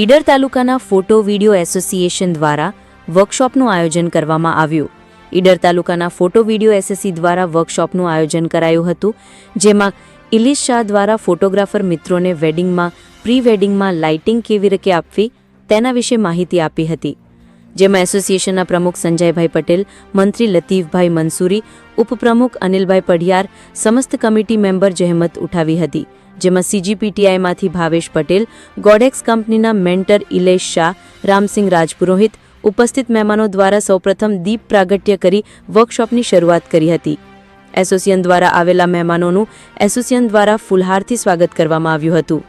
ઈડર તાલુકાના photo video association દ્વારા વર્કશોપનું આયોજન કરવામાં આવ્યું। ઈડર તાલુકાના ફોટો વિડિયો એસએસસી દ્વારા વર્કશોપનું આયોજન કરાયું હતું, જેમાં ઇલીશ શાહ દ્વારા ફોટોગ્રાફર મિત્રોને વેડિંગમાં પ્રી વેડિંગમાં લાઇટિંગ કેવી રીતે આપવી તેના વિશે માહિતી આપી હતી, જેમાં એસોસિએશનના પ્રમુખ સંજયભાઈ પટેલ, મંત્રી લતીફભાઈ મંસૂરી, ઉપપ્રમુખ અનિલભાઈ પઢિયાર, સમસ્ત કમિટી મેમ્બર જહેમત ઉઠાવી હતી, જેમાં સીજીપીટીઆઈમાંથી ભાવેશ પટેલ, ગોડેક્સ કંપનીના મેન્ટર ઇલેશ શાહ, રામસિંહ રાજપુરોહિત ઉપસ્થિત મહેમાનો દ્વારા સૌપ્રથમ દીપ પ્રાગટ્ય કરી વર્કશોપની શરૂઆત કરી હતી। એસોસિએશન દ્વારા આવેલા મહેમાનોનું એસોસિએશન દ્વારા ફૂલહારથી સ્વાગત કરવામાં આવ્યું હતું।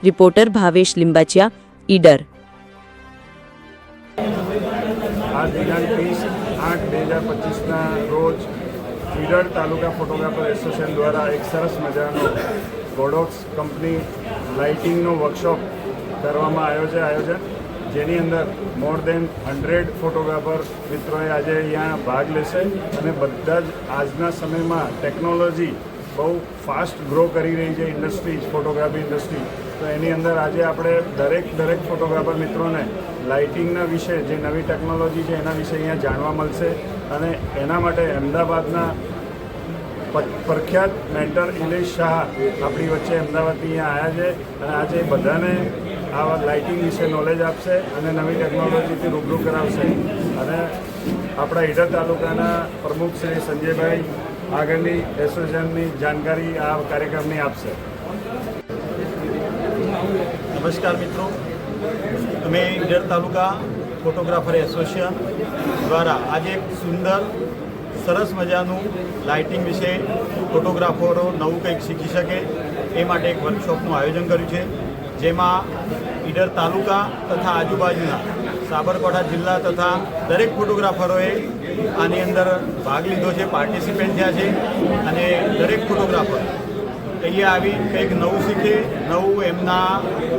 રિપોર્ટર ભાવેશ લિંબાચિયા, ઈડર। आज दिनांक 30/8/2025 रोज ईडर तालुका फोटोग्राफर एसोसिएशन द्वारा एक सरस मजानो गोडोक्स कंपनी लाइटिंगनो वर्कशॉप करवामां आव्यो छे। आयोजन जेनी अंदर मोर देन 100 फोटोग्राफर मित्रोए आज अहींया भाग लेशे अने बधा ज आजना समयमां टेक्नोलॉजी बहु फास्ट ग्रो करी रही है इंडस्ट्री, फोटोग्राफी इंडस्ट्री। तो एनी अंदर आज आपणे दरेक फोटोग्राफर मित्रों ने लाइटिंगना विषय जे नवी टेक्नोलॉजी है एना विषय अहींया जाणवा मळशे अने एना माटे अमदावादना प्रख्यात मेंटर इलेश शाह अपनी वच्चे अमदावादथी अहींया आया छे अने आज ए बधाने आ लाइटिंग विषय नॉलेज आपशे अने नवी टेक्नोलॉजीथी रूबरू करावशे अने आपणा ईडर तालुकाना प्रमुख श्री संजयभाई आगळनी एसोसिएशननी जानकारी आ कार्यक्रमनी आपशे। नमस्कार मित्रों, अमे ईडर तालुका फोटोग्राफर एसोसिएशन द्वारा आज एक सुंदर सरस मजानु लाइटिंग विषय फोटोग्राफरो नवुं कंईक शीखी शके ए माटे एक वर्कशॉपनुं आयोजन कर्युं छे, जेमां ईडर तालुका तथा आजुबाजुना साबरकांठा जिल्ला तथा दरेक फोटोग्राफरोए आनी अंदर भाग लीधो छे, पार्टिसिपेट थया छे अने दरेक फोटोग्राफर अहींया आवी कंईक नवुं शीखे, नवुं एमना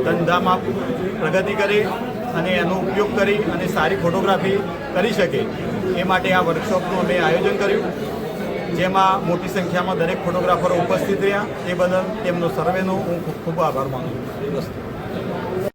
धंधामां प्रगति करे अने एनो उपयोग करी अने सारी फोटोग्राफी करी शके ए माटे आ वर्कशॉपनुं अमे आयोजन कर्युं, जेमां मोटी संख्यामां दरेक फोटोग्राफरो उपस्थित रह्या। ए बदल तेमनो सर्वेनो हूँ खूब खूब आभार मानु छुं।